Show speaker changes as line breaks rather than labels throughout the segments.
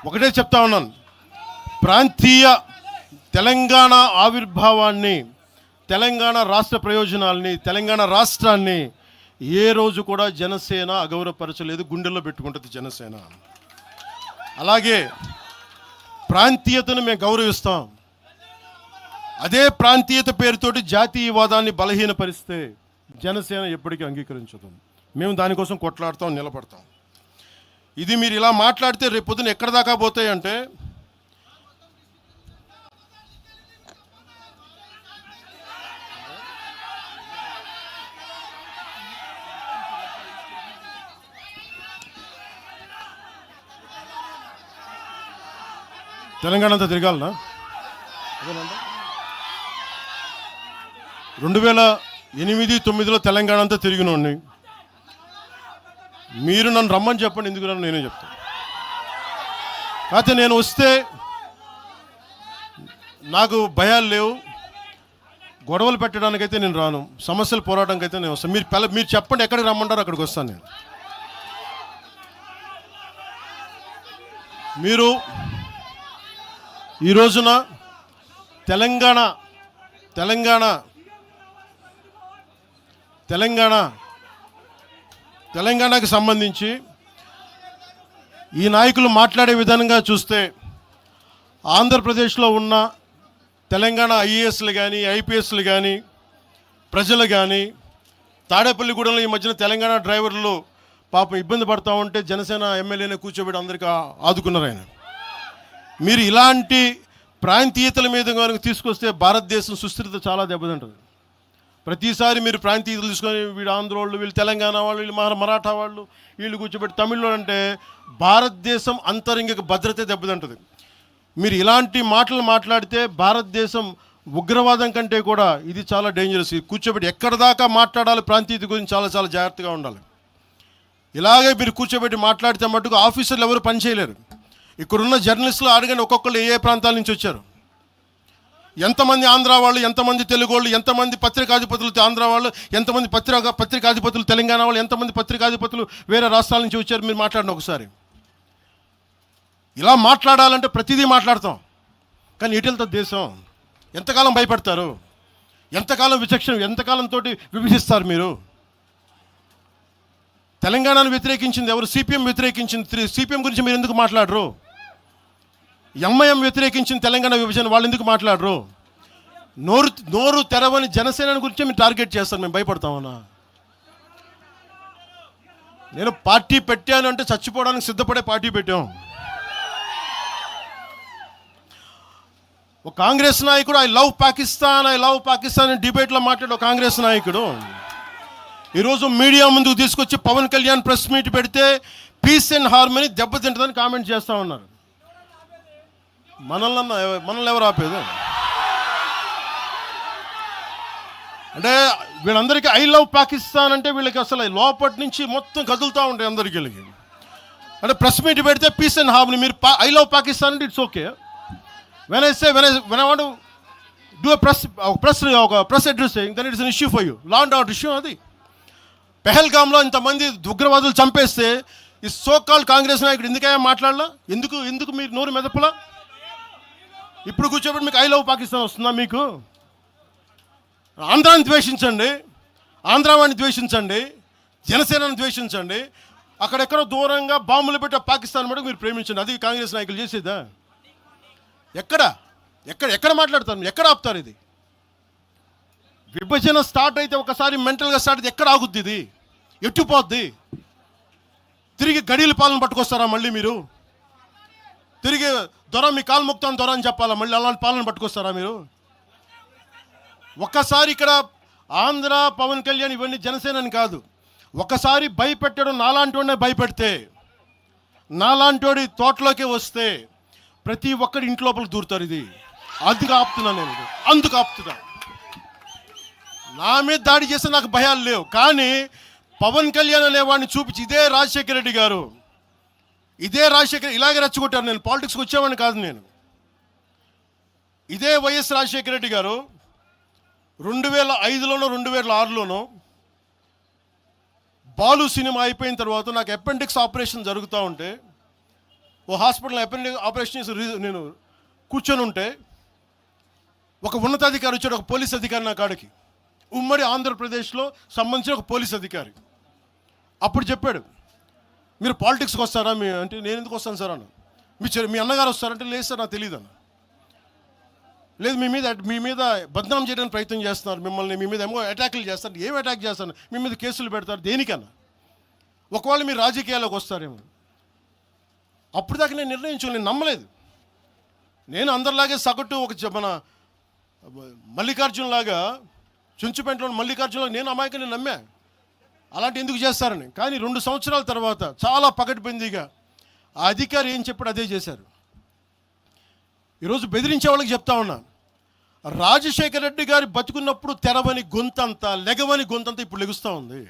ఒకటే చెప్తా ఉన్నాను, ప్రాంతీయ తెలంగాణ ఆవిర్భావాన్ని, తెలంగాణ రాష్ట్ర ప్రయోజనాల్ని, తెలంగాణ రాష్ట్రాన్ని ఏ రోజు కూడా జనసేన అగౌరవపరచలేదు, గుండెల్లో పెట్టుకుంటుంది జనసేన. అలాగే ప్రాంతీయతను మేము గౌరవిస్తాం. అదే ప్రాంతీయత పేరుతోటి జాతీయవాదాన్ని బలహీనపరిస్తే జనసేన ఎప్పటికీ అంగీకరించదు. మేము దానికోసం కొట్లాడతాం, నిలబడతాం. ఇది మీరు ఇలా మాట్లాడితే రేపు పొద్దున ఎక్కడ దాకా పోతాయంటే, తెలంగాణ అంతా తిరగాలనా? 2008-9లో తెలంగాణ అంతా తిరిగినోడిని. మీరు నన్ను రమ్మని చెప్పండి, ఎందుకు నన్ను నేనే చెప్తాను. కాకపోతే నేను వస్తే నాకు భయాలు లేవు, గొడవలు పెట్టడానికైతే నేను రాను, సమస్యలు పోరాటానికి అయితే నేను వస్తాను. మీరు చెప్పండి ఎక్కడికి రమ్మంటారో అక్కడికి వస్తాను నేను. మీరు ఈ రోజున తెలంగాణకి సంబంధించి ఈ నాయకులు మాట్లాడే విధానంగా చూస్తే, ఆంధ్రప్రదేశ్లో ఉన్న తెలంగాణ ఐఏఎస్లు కానీ, ఐపీఎస్లు కానీ, ప్రజలు కానీ, తాడేపల్లిగూడెంలో ఈ మధ్యన తెలంగాణ డ్రైవర్లు పాపం ఇబ్బంది పడతా ఉంటే జనసేన ఎమ్మెల్యేనే కూర్చోబెట్టి అందరికీ ఆదుకున్నారు ఆయన. మీరు ఇలాంటి ప్రాంతీయతల మీద కనుక తీసుకొస్తే భారతదేశం సుస్థిరత చాలా దెబ్బతింటుంది. ప్రతిసారి మీరు ప్రాంతీయతలు తీసుకొని వీళ్ళు ఆంధ్ర వాళ్ళు, వీళ్ళు తెలంగాణ వాళ్ళు, వీళ్ళు మరాఠా వాళ్ళు, వీళ్ళు కూర్చోబెట్టి తమిళలో అంటే భారతదేశం అంతరంగిక భద్రత దెబ్బతింటుంది. మీరు ఇలాంటి మాటలు మాట్లాడితే భారతదేశం ఉగ్రవాదం కంటే కూడా ఇది చాలా డేంజరస్. కూర్చోబెట్టి ఎక్కడి దాకా మాట్లాడాలి ప్రాంతీయత గురించి చాలా చాలా జాగ్రత్తగా ఉండాలి. ఇలాగే మీరు కూర్చోబెట్టి మాట్లాడితే మటుకు ఆఫీసర్లు ఎవరు పనిచేయలేరు. ఇక్కడున్న జర్నలిస్టులు అడగండి, ఒక్కొక్కరు ఏ ప్రాంతాల నుంచి వచ్చారు, ఎంతమంది ఆంధ్ర వాళ్ళు, ఎంతమంది తెలుగు వాళ్ళు, ఎంతమంది పత్రికాధిపతులు ఆంధ్ర వాళ్ళు, ఎంతమంది పత్రికాధిపతులు తెలంగాణ వాళ్ళు, ఎంతమంది పత్రికాధిపతులు వేరే రాష్ట్రాల నుంచి వచ్చారు. మీరు మాట్లాడిన ఒకసారి. ఇలా మాట్లాడాలంటే ప్రతిదీ మాట్లాడతాం, కానీ ఎటు వెళ్తుంది దేశం? ఎంతకాలం భయపడతారు? ఎంతకాలం విచక్షణ, ఎంతకాలంతో విభజిస్తారు మీరు? తెలంగాణను వ్యతిరేకించింది ఎవరు? సిపిఎం వ్యతిరేకించింది. సిపిఎం గురించి మీరు ఎందుకు మాట్లాడరు? ఎంఐఎం వ్యతిరేకించిన తెలంగాణ విభజన, వాళ్ళు ఎందుకు మాట్లాడరు? నోరు తెరవని జనసేన గురించి మీరు టార్గెట్ చేస్తారు. మేము భయపడతామన్నా? నేను పార్టీ పెట్టాను అంటే చచ్చిపోవడానికి సిద్ధపడే పార్టీ పెట్టాం. ఒక కాంగ్రెస్ నాయకుడు ఐ లవ్ పాకిస్తాన్ అని డిబేట్లో మాట్లాడే కాంగ్రెస్ నాయకుడు ఈరోజు మీడియా ముందుకు తీసుకొచ్చి పవన్ కళ్యాణ్ ప్రెస్ మీట్ పెడితే పీస్ అండ్ హార్మనీ దెబ్బతింటుందని కామెంట్ చేస్తూ ఉన్నారు. మనల్ని ఎవరు ఆపేది? అంటే వీళ్ళందరికీ ఐ లవ్ పాకిస్తాన్ అంటే వీళ్ళకి అసలు లోపటి నుంచి మొత్తం కదులుతూ ఉంటాయి అందరికీ. అంటే ప్రెస్ మీట్ పెడితే పీస్ అండ్ హార్మనీ, మీరు ఐ లవ్ పాకిస్తాన్ అంటే it's okay. When I want do press addressing, then it's an issue for you, law and order issue. అది పెహల్గామ్లో ఇంతమంది ఉగ్రవాదులు చంపేస్తే ఈ సోకాల్ కాంగ్రెస్ నాయకుడు ఎందుకయ్యా మాట్లాడలా? ఎందుకు మీరు నోరు మెదపలా? ఇప్పుడు కూర్చోబెట్టి మీకు ఐ లవ్ పాకిస్తాన్ వస్తుందా? మీకు ఆంధ్రాని ద్వేషించండి, ఆంధ్రావాణి ద్వేషించండి, జనసేనని ద్వేషించండి, అక్కడెక్కడో దూరంగా బాంబులు పెట్టే పాకిస్తాన్ మటుకు మీరు ప్రేమించండి. అది కాంగ్రెస్ నాయకులు చేసేదా? ఎక్కడ మాట్లాడతారు? ఎక్కడ ఆపుతారు? ఇది విభజన స్టార్ట్ అయితే ఒకసారి మెంటల్గా స్టార్ట్ అయితే ఎక్కడ ఆగుద్ది? ఇది ఎట్టుపోద్ది? తిరిగి గడియల పాలన పట్టుకొస్తారా మళ్ళీ మీరు? తిరిగి దొర మీ కాలు ముక్తాను దొర అని చెప్పాలా? మళ్ళీ అలాంటి పాలన పట్టుకొస్తారా మీరు? ఒక్కసారి ఇక్కడ ఆంధ్ర పవన్ కళ్యాణ్ ఇవన్నీ జనసేనని కాదు, ఒకసారి భయపెట్టడం నాలాంటి వాడినే భయపెడితే, నాలాంటి తోటలోకి వస్తే ప్రతి ఒక్కరి ఇంటి లోపలికి దూరుతారు. ఇది అందుకు ఆపుతున్నా నేను, అందుకు ఆపుతున్నా. నా మీద దాడి చేస్తే నాకు భయాలు లేవు, కానీ పవన్ కళ్యాణ్ అనేవాడిని చూపించి ఇదే రాజశేఖర రెడ్డి గారు, ఇలాగే రెచ్చగొట్టారు. నేను పాలిటిక్స్కి వచ్చేవాడిని కాదు. నేను ఇదే వైఎస్ రాజశేఖర రెడ్డి గారు 2005లోనో 2006లోనో బాలు సినిమా అయిపోయిన తర్వాత నాకు అపెండిక్స్ ఆపరేషన్ జరుగుతూ ఉంటే ఓ హాస్పిటల్ ఆపరేషన్ చేసి నేను కూర్చొని ఉంటే ఒక ఉన్నతాధికారి వచ్చాడు, ఒక పోలీస్ అధికారి నా కాడికి, ఉమ్మడి ఆంధ్రప్రదేశ్లో సంబంధించిన ఒక పోలీస్ అధికారి. అప్పుడు చెప్పాడు, మీరు పాలిటిక్స్కి వస్తారా అంటే నేను ఎందుకు వస్తాను సార్ అన్న. మీ అన్నగారు వస్తారంటే లేదు సార్ నాకు తెలియదు అన్న. లేదు మీ మీద బద్నాం చేయడానికి ప్రయత్నం చేస్తున్నారు, మిమ్మల్ని మీ మీద ఏమో అటాకులు చేస్తారు. ఏం అటాక్ చేస్తారు? మీ మీద కేసులు పెడతారు, దేనికన్నా? ఒకవేళ మీరు రాజకీయాల్లోకి వస్తారేమో. అప్పుడు దాకా నేను నేను నమ్మలేదు. నేను అందరిలాగే సగటు మన మల్లికార్జున లాగా, చుంచుపేటలో మల్లికార్జునలాగా నేను అమాయకుని నమ్మా అలాంటి ఎందుకు చేస్తారని. కానీ 2 సంవత్సరాల తర్వాత చాలా పకడ్బందీగా ఆ అధికారి ఏం చెప్పాడు అదే చేశారు. ఈరోజు బెదిరించే వాళ్ళకి చెప్తా ఉన్నా, రాజశేఖర రెడ్డి గారి బతుకున్నప్పుడు తెరవని గొంతంతా, లెగవని గొంతంతా ఇప్పుడు లెగుస్తూ ఉంది.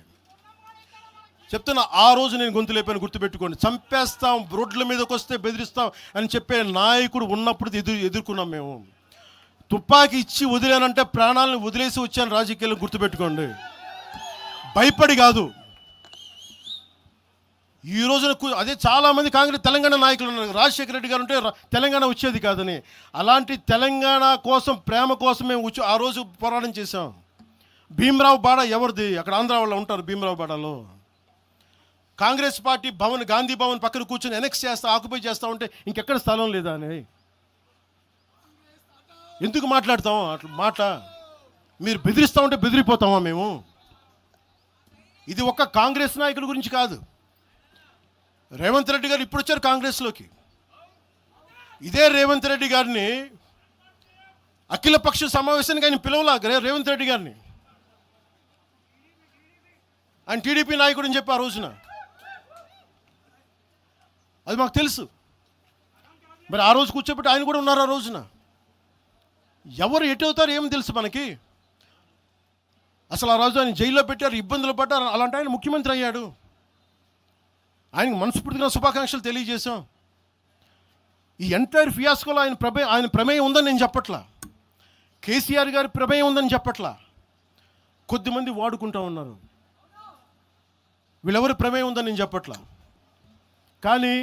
చెప్తున్నా, ఆ రోజు నేను గొంతు లేపాను, గుర్తుపెట్టుకోండి. చంపేస్తాం, రోడ్ల మీదకి వస్తే బెదిరిస్తాం అని చెప్పే నాయకుడు ఉన్నప్పుడు ఎదుర్కొన్నాం మేము. తుపాకీ ఇచ్చి వదిలేనంటే ప్రాణాలను వదిలేసి వచ్చాను రాజకీయాలను, గుర్తుపెట్టుకోండి. భయపడి కాదు. ఈ రోజున అదే చాలామంది కాంగ్రెస్ తెలంగాణ నాయకులు ఉన్నారు, రాజశేఖర రెడ్డి గారు ఉంటే తెలంగాణ వచ్చేది కాదని. అలాంటి తెలంగాణ కోసం, ప్రేమ కోసం మేము ఆ రోజు పోరాటం చేశాం. భీమరావు బాడ ఎవరిది? అక్కడ ఆంధ్ర వాళ్ళు ఉంటారు భీమరావు బాడలో. కాంగ్రెస్ పార్టీ భవన్, గాంధీ భవన్ పక్కన కూర్చొని ఎనెక్స్ చేస్తా, ఆక్యుపై చేస్తూ ఉంటే ఇంకెక్కడ స్థలం లేదా అని ఎందుకు మాట్లాడతాం అట్లా మాట? మీరు బెదిరిస్తూ ఉంటే బెదిరిపోతామా మేము? ఇది ఒక్క కాంగ్రెస్ నాయకుల గురించి కాదు. రేవంత్ రెడ్డి గారు ఇప్పుడు వచ్చారు కాంగ్రెస్లోకి. ఇదే రేవంత్ రెడ్డి గారిని అఖిలపక్ష సమావేశానికి ఆయన పిలవలా రేవంత్ రెడ్డి గారిని. ఆయన టీడీపీ నాయకుడు అని చెప్పి ఆ రోజున అది మాకు తెలుసు. మరి ఆ రోజు కూర్చోబెట్టి ఆయన కూడా ఉన్నారు ఆ రోజున. ఎవరు ఎటు అవుతారు ఏం తెలుసు మనకి? అసలు ఆ రోజు ఆయన జైల్లో పెట్టారు, ఇబ్బందులు పడ్డారు. అలాంటి ఆయన ముఖ్యమంత్రి అయ్యాడు. ఆయనకు మనస్ఫూర్తిగా శుభాకాంక్షలు తెలియజేశాం. ఈ ఎంటైర్ ఫియాస్కోలో ఆయన ప్రమేయం ఉందని నేను చెప్పట్లా, కేసీఆర్ గారి ప్రమేయం ఉందని చెప్పట్లా. కొద్దిమంది వాడుకుంటూ ఉన్నారు, వీళ్ళెవరి ప్రమేయం ఉందని నేను చెప్పట్లా. కానీ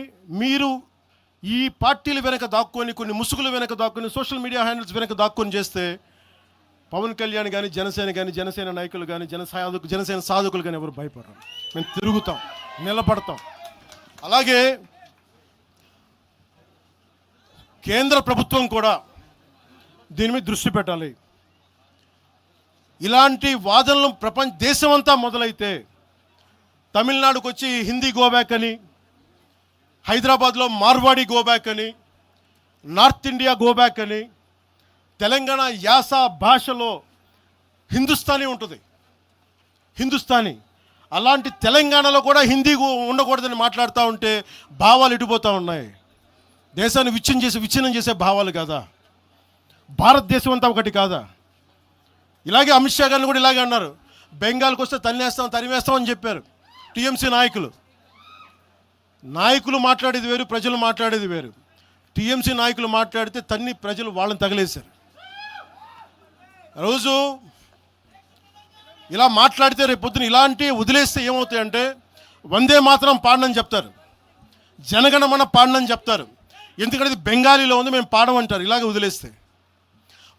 మీరు ఈ పార్టీల వెనక దాక్కొని, కొన్ని ముసుగుల వెనక దాక్కొని, సోషల్ మీడియా హ్యాండిల్స్ వెనక దాక్కొని చేస్తే పవన్ కళ్యాణ్ కానీ, జనసేన నాయకులు కానీ, జనసేన సాధకులు కానీ ఎవరు భయపడరు. మేము తిరుగుతాం, నిలబడతాం. అలాగే కేంద్ర ప్రభుత్వం కూడా దీని మీద దృష్టి పెట్టాలి. ఇలాంటి వాదనలు దేశమంతా మొదలైతే, తమిళనాడుకు వచ్చి హిందీ గోబ్యాక్ అని, హైదరాబాద్లో మార్వాడి గోబ్యాక్ అని, నార్త్ ఇండియా గోబ్యాక్ అని, తెలంగాణ యాస భాషలో హిందుస్థానీ ఉంటుంది, హిందుస్థానీ. అలాంటి తెలంగాణలో కూడా హిందీ ఉండకూడదని మాట్లాడుతూ ఉంటే భావాలు ఇటుపోతూ ఉన్నాయి. దేశాన్ని విచ్ఛిన్నం చేసే భావాలు కాదా? భారతదేశం అంతా ఒకటి కాదా? ఇలాగే అమిత్ షా గారిని కూడా ఇలాగే అన్నారు, బెంగాల్కి వస్తే తరిమేస్తామని చెప్పారు టీఎంసీ నాయకులు మాట్లాడేది వేరు, ప్రజలు మాట్లాడేది వేరు. టీఎంసీ నాయకులు మాట్లాడితే ప్రజలు వాళ్ళని తగిలేశారు. రోజు ఇలా మాట్లాడితే రేపు పొద్దున ఇలాంటి వదిలేస్తే ఏమవుతాయంటే, వందే మాత్రం పాడనని చెప్తారు, జనగణమన పాడనని చెప్తారు. ఎందుకంటే ఇది బెంగాలీలో ఉంది, మేము పాడమంటారు ఇలాగే వదిలేస్తే.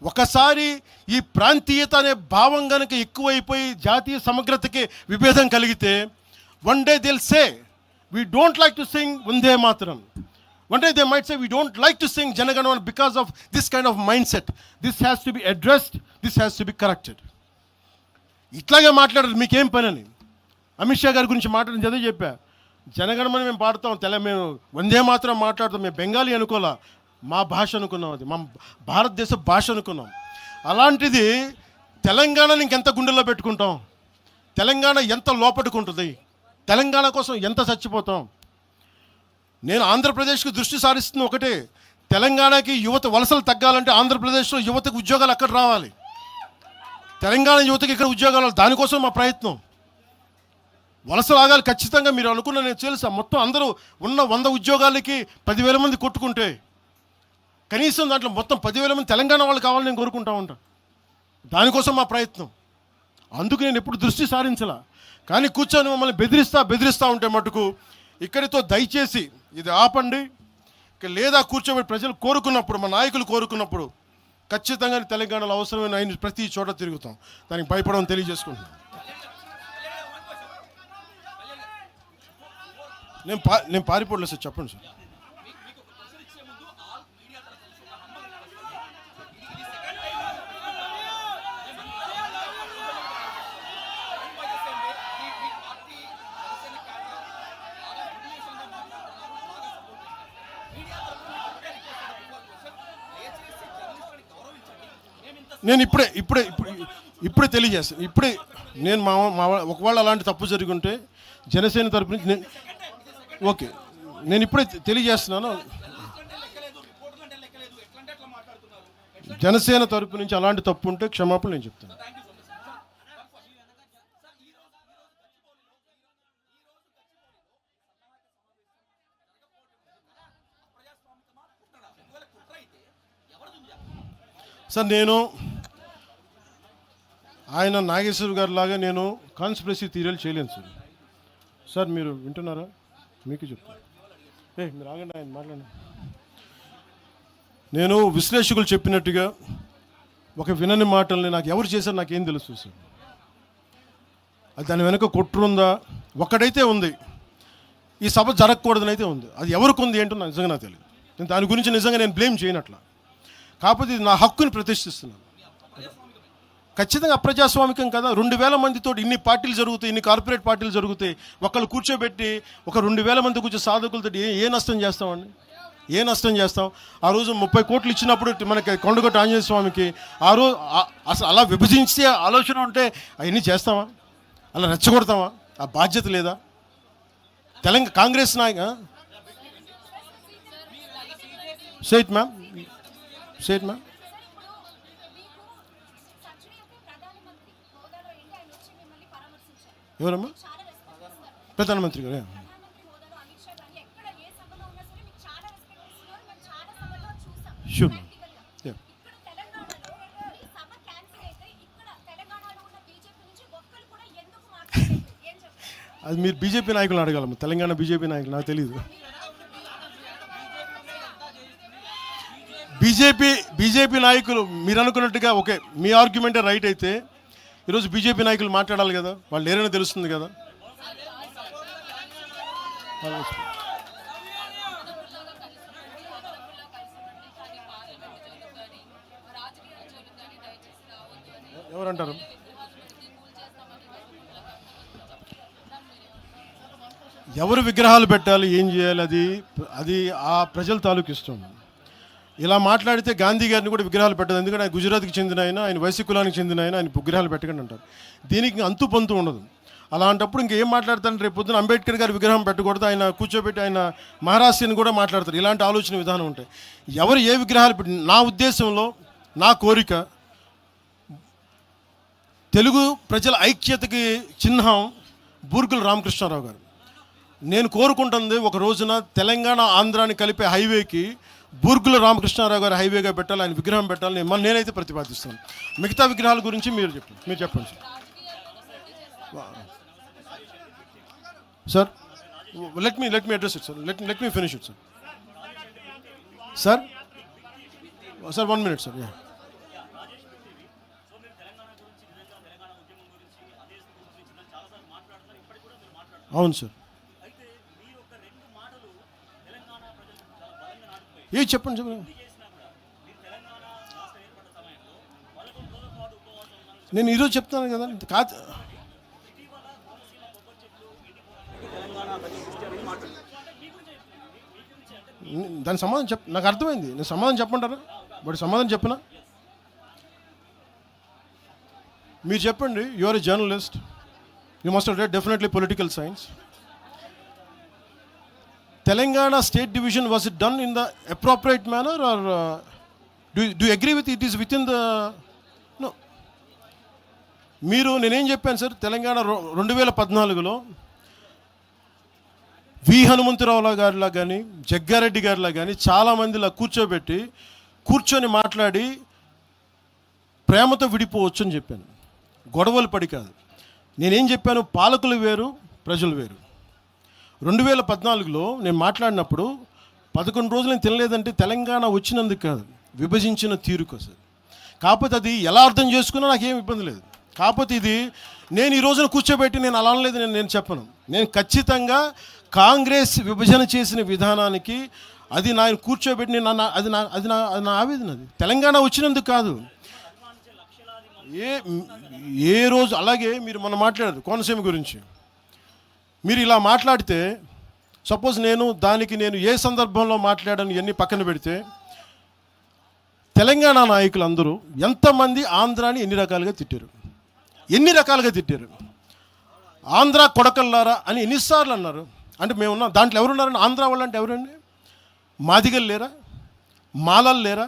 ఒకసారి ఈ ప్రాంతీయత అనే భావం కనుక ఎక్కువైపోయి జాతీయ సమగ్రతకి విభేదం కలిగితే, వన్ డే దిల్ సే we don't like to sing Vande Mataram. One day they might say we don't like to sing Janaganamana because of this kind of mindset. This has to be addressed, this has to be corrected. ఇట్లాగే మాట్లాడారు, మీకేం పని అని. అమిత్ షా గారి గురించి మాట్లాడింది అదే చెప్పా. జనగణమన మేము పాడతాం, మేము వందే మాత్రం మాట్లాడతాం, మేము బెంగాలీ అనుకోలే, మా భాష అనుకున్నాం, అది మా భారతదేశ భాష అనుకున్నాం. అలాంటిది తెలంగాణని ఇంకెంత గుండెల్లో పెట్టుకుంటాం, తెలంగాణ ఎంత లోపట్టుకుంటుంది, తెలంగాణ కోసం ఎంత చచ్చిపోతాం. నేను ఆంధ్రప్రదేశ్కి దృష్టి సారిస్తుంది ఒకటే, తెలంగాణకి యువత వలసలు తగ్గాలంటే ఆంధ్రప్రదేశ్లో యువతకు ఉద్యోగాలు అక్కడ రావాలి, తెలంగాణ యువతకి ఇక్కడ ఉద్యోగాలు, దానికోసం మా ప్రయత్నం. వలసలు ఆగాలి ఖచ్చితంగా. మీరు అనుకున్న నేను తెలుసా, మొత్తం అందరూ ఉన్న 100 ఉద్యోగాలకి 10,000 మంది కొట్టుకుంటే కనీసం దాంట్లో మొత్తం 10,000 మంది తెలంగాణ వాళ్ళు కావాలని నేను కోరుకుంటా ఉంటాను. దానికోసం మా ప్రయత్నం. అందుకు నేను ఎప్పుడు దృష్టి సారించలా. కానీ కూర్చొని మమ్మల్ని బెదిరిస్తా ఉంటే మటుకు ఇక్కడితో దయచేసి ఇది ఆపండి. లేదా కూర్చోబెట్టి ప్రజలు కోరుకున్నప్పుడు, మా నాయకులు కోరుకున్నప్పుడు ఖచ్చితంగా తెలంగాణలో అవసరమైన ఆయన ప్రతి చోట తిరుగుతాం. దానికి భయపడమని తెలియజేసుకుంటున్నాను. నేను పారిపోవట్లేదు సార్, చెప్పండి సార్. నేను ఇప్పుడే తెలియజేస్తాను. నేను ఒకవేళ అలాంటి తప్పు జరిగి ఉంటే జనసేన తరపు నుంచి ఓకే, నేను ఇప్పుడే తెలియజేస్తున్నాను. జనసేన తరపు నుంచి అలాంటి తప్పు ఉంటే క్షమాపణ నేను చెప్తాను. సార్, నేను ఆయన నాగేశ్వర గారి లాగా నేను కాన్స్పిరసీ థియరీలు చేయలేను సార్. సార్ మీరు వింటున్నారా? మీకు చెప్తాను. మీరు ఆగండి, ఆయన మాట్లాడండి. నేను విశ్లేషకులు చెప్పినట్టుగా ఒక వినని మాటల్ని నాకు ఎవరు చేశారు నాకేం తెలుసు సార్. అది దాని వెనక కుట్రుందా? ఒక్కడైతే ఉంది, ఈ సభ జరగకూడదని అయితే ఉంది. అది ఎవరికి ఉంది ఏంటో నాకు నిజంగా తెలియదు. నేను దాని గురించి నిజంగా నేను బ్లేమ్ చేయనట్లా. కాకపోతే ఇది నా హక్కుని ప్రతిష్ఠిస్తున్నాను. ఖచ్చితంగా అప్రజాస్వామికం కదా. 2000 మందితో ఇన్ని పార్టీలు జరుగుతాయి, ఇన్ని కార్పొరేట్ పార్టీలు జరుగుతాయి. ఒకళ్ళు కూర్చోబెట్టి ఒక 2000 మంది కూర్చో సాధకులతో ఏ నష్టం చేస్తామండి? ఏ నష్టం చేస్తాం? ఆ రోజు 30 కోట్లు ఇచ్చినప్పుడు మనకి కొండగొట్ట ఆంజనేయ స్వామికి ఆ రోజు అసలు అలా విభజించే ఆలోచన ఉంటే అవన్నీ చేస్తామా? అలా రెచ్చగొడతామా? ఆ బాధ్యత లేదా? తెలంగాణ కాంగ్రెస్ నాయక సేట్ మ్యామ్ ఎవరమ్మా? ప్రధానమంత్రి గారు. షూర్. అది మీరు బీజేపీ నాయకులు అడగాలమ్మా. తెలంగాణ బీజేపీ నాయకులు నాకు తెలియదు. బీజేపీ నాయకులు మీరు అనుకున్నట్టుగా ఓకే, మీ ఆర్గ్యుమెంటే రైట్ అయితే ఈరోజు బీజేపీ నాయకులు మాట్లాడాలి కదా, వాళ్ళు లేరని తెలుస్తుంది కదా. ఎవరంటారు? ఎవరు విగ్రహాలు పెట్టాలి, ఏం చేయాలి, అది ఆ ప్రజల తాలూకు ఇష్టం. ఇలా మాట్లాడితే గాంధీ గారిని కూడా విగ్రహాలు పెట్టదు. ఎందుకంటే ఆయన గుజరాత్కి చెందిన ఆయన వైశ్య కులానికి చెందిన ఆయన విగ్రహాలు పెట్టకండి అంటారు. దీనికి అంతు పొంతు ఉండదు. అలాంటప్పుడు ఇంకేం మాట్లాడతాను? రేపు పొద్దున అంబేద్కర్ గారి విగ్రహం పెట్టకూడదు, ఆయన కూర్చోబెట్టి ఆయన మహారాష్ట్రని కూడా మాట్లాడతారు. ఇలాంటి ఆలోచన విధానం ఉంటాయి. ఎవరు ఏ విగ్రహాలు పెట్టి, నా ఉద్దేశంలో నా కోరిక తెలుగు ప్రజల ఐక్యతకి చిహ్నం బూర్గుల రామకృష్ణారావు గారు. నేను కోరుకుంటుంది ఒక రోజున తెలంగాణ ఆంధ్రాని కలిపే హైవేకి బూర్గుల రామకృష్ణారావు గారు హైవేగా పెట్టాలి, ఆయన విగ్రహం పెట్టాలని నేనైతే ప్రతిపాదిస్తాను. మిగతా విగ్రహాల గురించి మీరు చెప్పండి sir. Let me address it sir. Let me finish it sir. 1 minute sir. అవును సార్. చెప్పండి. నేను ఈరోజు చెప్తాను కదా. కాదు, దాని సమాధానం నాకు అర్థమైంది. నేను సమాధానం చెప్పమంటారా? వాడి సమాధానం చెప్పినా మీరు చెప్పండి. You are a journalist, you must have read definitely political science. Telangana state division, was it done in the appropriate manner, or do you agree with it is within the no? మీరు నేనేం చెప్పాను sir, Telangana 2014లో వి హనుమంతరావు గారిలా కానీ జగ్గారెడ్డి గారిలా కానీ చాలామందిలా కూర్చొని మాట్లాడి ప్రేమతో విడిపోవచ్చు అని చెప్పాను. గొడవలు పడి కాదు. నేనేం చెప్పాను, పాలకులు వేరు, ప్రజలు వేరు. 2014లో నేను మాట్లాడినప్పుడు 11 రోజులు నేను తినలేదంటే తెలంగాణ వచ్చినందుకు కాదు, విభజించిన తీరు కోసం. కాకపోతే అది ఎలా అర్థం చేసుకున్నా నాకేం ఇబ్బంది లేదు. కాకపోతే ఇది నేను ఈ రోజున కూర్చోబెట్టి నేను అలా అనలేదు, నేను చెప్పను. నేను ఖచ్చితంగా కాంగ్రెస్ విభజన చేసిన విధానానికి అది నేను కూర్చోబెట్టి నేను అది నా ఆవేదన. అది తెలంగాణ వచ్చినందుకు కాదు. ఏ రోజు అలాగే మీరు మొన్న మాట్లాడారు కోనసీమ గురించి. మీరు ఇలా మాట్లాడితే సపోజ్ నేను ఏ సందర్భంలో మాట్లాడాను ఇవన్నీ పక్కన పెడితే, తెలంగాణ నాయకులు అందరూ ఎంతమంది ఆంధ్రాని ఎన్ని రకాలుగా తిట్టారు. ఆంధ్ర కొడకల్లారా అని ఎన్నిసార్లు అన్నారు. అంటే మేమున్నాం దాంట్లో ఎవరున్నారని, ఆంధ్ర వాళ్ళు అంటే ఎవరండి? మాదిగలు లేరా? మాలలు లేరా?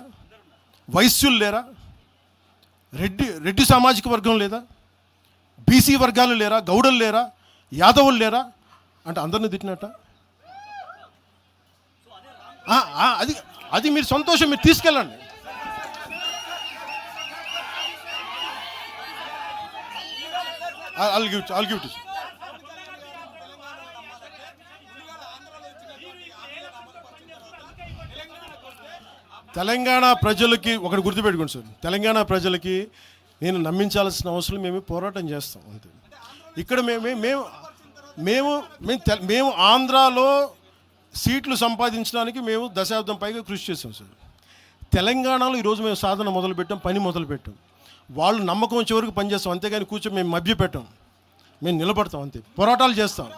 వైశ్యులు లేరా? రెడ్డి సామాజిక వర్గం లేదా? బీసీ వర్గాలు లేరా? గౌడలు లేరా? యాదవులు లేరా? అంటే అందరిని తిట్టినట్ట. అది మీరు సంతోషం, మీరు తీసుకెళ్ళండి. I'll give it. తెలంగాణ ప్రజలకి ఒకటి గుర్తుపెట్టుకోండి సార్, తెలంగాణ ప్రజలకి నేను నమ్మించాల్సిన అవసరం మేము పోరాటం చేస్తాం అంతే. ఇక్కడ మేము ఆంధ్రాలో సీట్లు సంపాదించడానికి మేము దశాబ్దం పైగా కృషి చేసాం సార్. తెలంగాణలో ఈరోజు మేము సాధన మొదలుపెట్టాం, పని మొదలుపెట్టాం. వాళ్ళు నమ్మకం వచ్చే వరకు పనిచేస్తాం, అంతేగాని కూర్చొని మేము మభ్యపెట్టాం. మేము నిలబడతాం అంతే, పోరాటాలు చేస్తాం.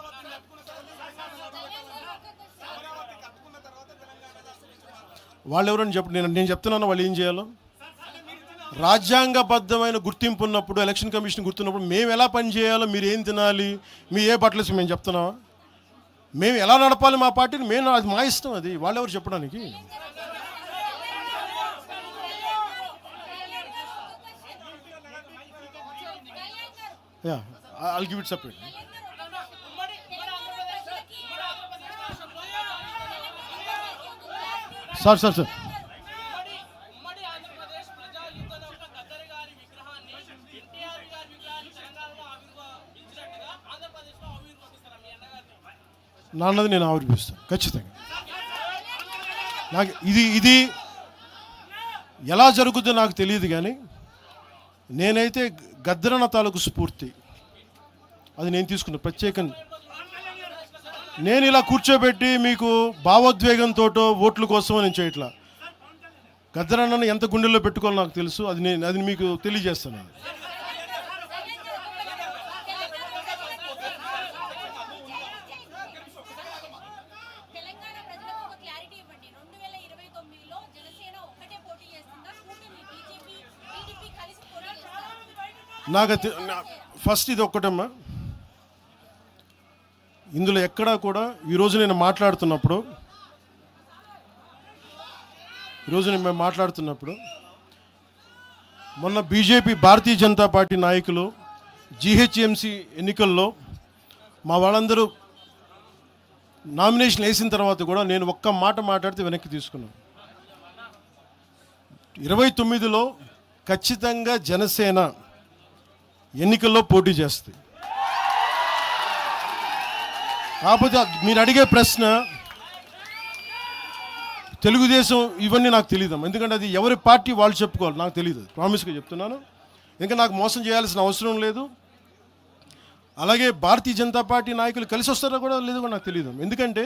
వాళ్ళు ఎవరని నేను చెప్తున్నాను వాళ్ళు ఏం చేయాలో. రాజ్యాంగబద్ధమైన గుర్తింపు ఉన్నప్పుడు, ఎలక్షన్ కమిషన్ గుర్తున్నప్పుడు మేము ఎలా పని చేయాలో, మీరు ఏం తినాలి, మీ ఏ బట్టలు మేము చెప్తున్నావా? మేము ఎలా నడపాలి మా పార్టీని, అది మా ఇష్టం. అది వాళ్ళెవరు చెప్పడానికి? I'll give it separate. Sir నాన్నది నేను ఆవిర్భిస్తాను ఖచ్చితంగా. నాకు ఇది ఎలా జరుగుతుందో నాకు తెలియదు, కానీ నేనైతే గద్దరన్న తాలూకు స్ఫూర్తి అది నేను తీసుకున్నా ప్రత్యేకంగా. నేను ఇలా కూర్చోబెట్టి మీకు భావోద్వేగంతో ఓట్ల కోసం నేను చేయట్లా. గద్దరన్నను ఎంత గుండెల్లో పెట్టుకోవాలో నాకు తెలుసు. అది మీకు తెలియజేస్తాను. నాకు ఫస్ట్ ఇది ఒక్కటమ్మా, ఇందులో ఎక్కడా కూడా ఈరోజు నేను మాట్లాడుతున్నప్పుడు మొన్న బీజేపీ భారతీయ జనతా పార్టీ నాయకులు జీహెచ్ఎంసీ ఎన్నికల్లో మా వాళ్ళందరూ నామినేషన్ వేసిన తర్వాత కూడా నేను ఒక్క మాట మాట్లాడితే వెనక్కి తీసుకున్నాను. 29లో ఖచ్చితంగా జనసేన ఎన్నికల్లో పోటీ చేస్తుంది. కాకపోతే మీరు అడిగే ప్రశ్న తెలుగుదేశం ఇవన్నీ నాకు తెలియదు, ఎందుకంటే అది ఎవరి పార్టీ వాళ్ళు చెప్పుకోవాలి, నాకు తెలియదు. ప్రామిస్గా చెప్తున్నాను. ఇంకా నాకు మోసం చేయాల్సిన అవసరం లేదు. అలాగే భారతీయ జనతా పార్టీ నాయకులు కలిసి వస్తారో కూడా లేదో కూడా నాకు తెలియదు. ఎందుకంటే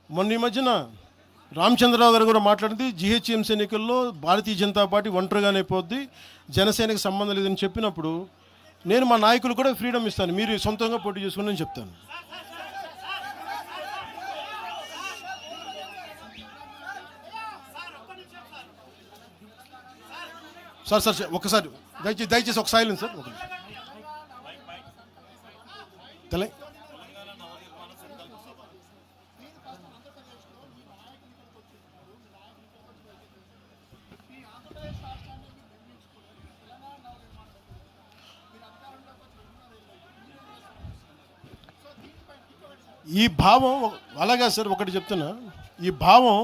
మొన్న ఈ మధ్యన రామచంద్రరావు గారు కూడా మాట్లాడింది, జీహెచ్ఎంసీ ఎన్నికల్లో భారతీయ జనతా పార్టీ ఒంటరిగానే పోద్ది, జనసేనకి సంబంధం లేదని చెప్పినప్పుడు నేను మా నాయకులు కూడా ఫ్రీడమ్ ఇస్తాను, మీరు సొంతంగా పోటీ చేసుకుని నేను చెప్తాను. సార్ ఒకసారి దయచేసి ఒక సైలెన్స్ సార్. ఈ భావం అలాగా సార్, ఒకటి చెప్తున్నా, ఈ భావం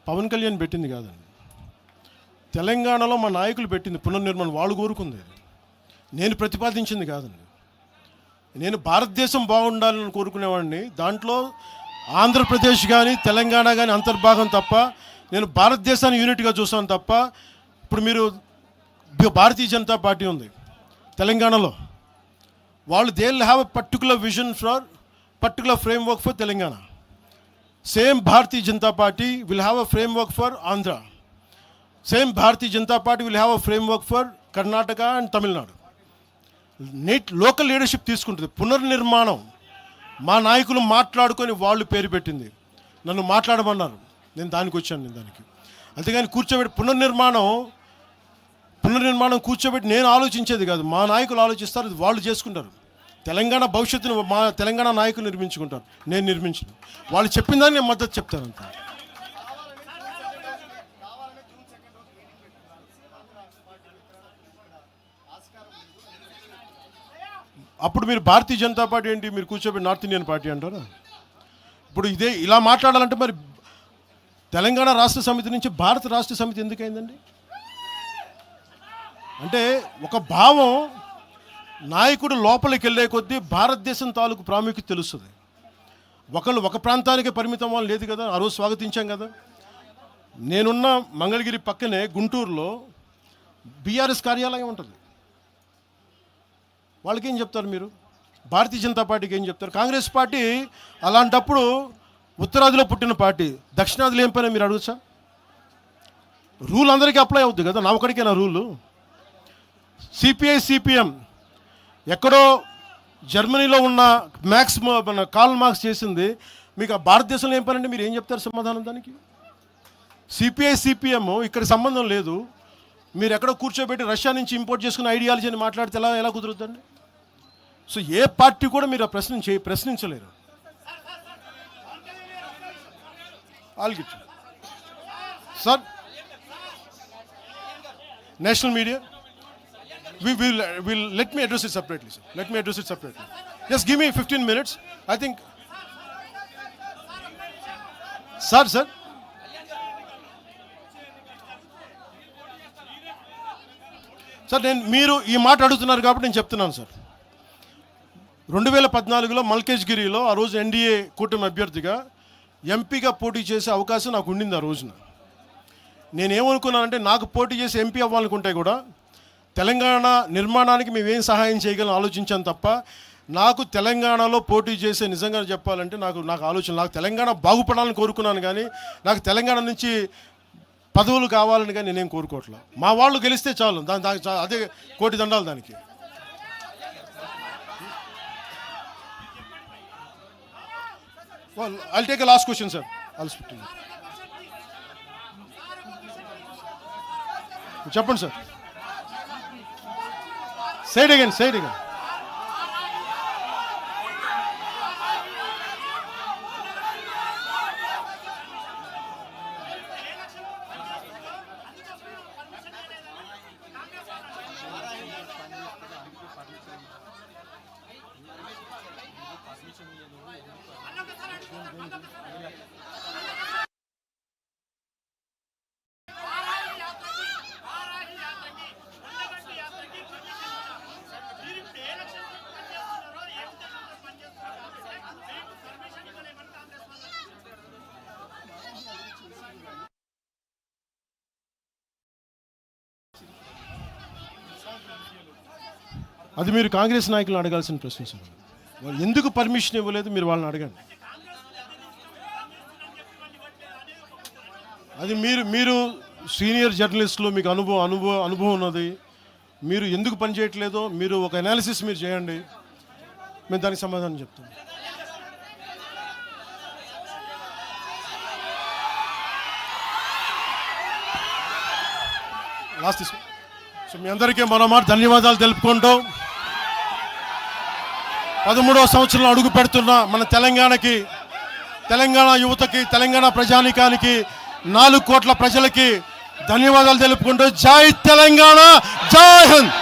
పవన్ కళ్యాణ్ పెట్టింది కాదండి, తెలంగాణలో మా నాయకులు పెట్టింది. పునర్నిర్మాణం వాళ్ళు కోరుకుంది, నేను ప్రతిపాదించింది కాదండి. నేను భారతదేశం బాగుండాలని కోరుకునేవాడిని. దాంట్లో ఆంధ్రప్రదేశ్ కానీ తెలంగాణ కానీ అంతర్భాగం తప్ప, నేను భారతదేశాన్ని యూనిట్గా చూస్తాను తప్ప. ఇప్పుడు మీరు భారతీయ జనతా పార్టీ ఉంది తెలంగాణలో, వాళ్ళు they will have a particular vision for particular framework for Telangana. Same Bharatiya Janata party will have a framework for Andhra. Same Bharatiya Janata party will have a framework for Karnataka and Tamil Nadu. Local leadership తీసుకుంటుంది. పునర్నిర్మాణం మా నాయకులు మాట్లాడుకొని వాళ్ళు పేరు పెట్టింది. నన్ను మాట్లాడమన్నారు, నేను దానికి వచ్చాను. నేను దానికి అంతేగాని కూర్చోబెట్టి పునర్నిర్మాణం కూర్చోబెట్టి నేను ఆలోచించేది కాదు. మా నాయకులు ఆలోచిస్తారు, అది వాళ్ళు చేసుకుంటారు. తెలంగాణ భవిష్యత్తును మా తెలంగాణ నాయకులు నిర్మించుకుంటారు, నేను నిర్మించను. వాళ్ళు చెప్పిన దాన్ని నేను మద్దతు చెప్తాను అంత. అప్పుడు మీరు భారతీయ జనతా పార్టీ ఏంటి, మీరు కూర్చోబెట్టి నార్త్ ఇండియన్ పార్టీ అంటారా? ఇప్పుడు ఇదే ఇలా మాట్లాడాలంటే మరి తెలంగాణ రాష్ట్ర సమితి నుంచి భారత రాష్ట్ర సమితి ఎందుకైందండి? అంటే ఒక భావం నాయకుడు లోపలికి వెళ్ళే కొద్దీ భారతదేశం తాలూకు ప్రాముఖ్యత తెలుస్తుంది. ఒకళ్ళు ఒక ప్రాంతానికి పరిమితం వాళ్ళు లేదు కదా. ఆ రోజు స్వాగతించాం కదా. నేనున్న మంగళగిరి పక్కనే గుంటూరులో బీఆర్ఎస్ కార్యాలయం ఉంటుంది. వాళ్ళకి ఏం చెప్తారు మీరు? భారతీయ జనతా పార్టీకి ఏం చెప్తారు? కాంగ్రెస్ పార్టీ అలాంటప్పుడు ఉత్తరాదిలో పుట్టిన పార్టీ, దక్షిణాదిలో ఏం పైన మీరు అడగచ్చా? రూల్ అందరికీ అప్లై అవుతుంది కదా, నా ఒకడికైనా రూలు. సిపిఐ సిపిఎం ఎక్కడో జర్మనీలో ఉన్న కార్ల్ మార్క్స్ చేసింది, మీకు ఆ భారతదేశంలో ఏం పనండి? మీరు ఏం చెప్తారు సమాధానం దానికి? సిపిఐ సిపిఎం ఇక్కడ సంబంధం లేదు. మీరు ఎక్కడో కూర్చోబెట్టి రష్యా నుంచి ఇంపోర్ట్ చేసుకున్న ఐడియాలజీని మాట్లాడితే ఎలా కుదురుతుందండి? సో ఏ పార్టీ కూడా మీరు ఆ ప్రశ్నించలేరు. ఆల్గిట్ sir, national media will let me address it separately, sir. Let me address it separately. Just give me 15 minutes. I think, sir. Sir, మీరు ఈ మాట అడుగుతున్నారు కాబట్టి నేను చెప్తున్నాను సార్. 2014లో మల్కేజ్గిరిలో ఆ రోజు ఎన్డీఏ కూటమి అభ్యర్థిగా ఎంపీగా పోటీ చేసే అవకాశం నాకు ఉండింది. ఆ రోజున నేనేమనుకున్నానంటే, నాకు పోటీ చేసి ఎంపీ అవ్వాలనుకుంటే కూడా తెలంగాణ నిర్మాణానికి మేమేం సహాయం చేయగలం ఆలోచించాను తప్ప, నాకు తెలంగాణలో పోటీ చేసే, నిజంగా చెప్పాలంటే నాకు ఆలోచన, నాకు తెలంగాణ బాగుపడాలని కోరుకున్నాను కానీ నాకు తెలంగాణ నుంచి పదవులు కావాలని కానీ నేనేం కోరుకోవట్లా. మా వాళ్ళు గెలిస్తే చాలు, అదే కోటి దండాలు దానికి. I'll take a last question, sir. I'll speak to you. చెప్పండి సార్. Say it again. అది మీరు కాంగ్రెస్ నాయకులను అడగాల్సిన ప్రశ్న సార్. వాళ్ళు ఎందుకు పర్మిషన్ ఇవ్వలేదు మీరు వాళ్ళని అడగండి. అది మీరు సీనియర్ జర్నలిస్టులు, మీకు అనుభవం ఉన్నది. మీరు ఎందుకు పని చేయట్లేదో మీరు ఒక అనాలిసిస్ మీరు చేయండి, మేము దానికి సమాధానం చెప్తాం. లాస్ట్ తీసుకో. సో మీ అందరికీ మరోమారు ధన్యవాదాలు తెలుపుకుంటూ, 13వ సంవత్సరంలో అడుగు పెడుతున్న మన తెలంగాణకి, తెలంగాణ యువతకి, తెలంగాణ ప్రజానీకానికి, 4 కోట్ల ప్రజలకి ధన్యవాదాలు తెలుపుకుంటూ, జై తెలంగాణ, జై హింద్.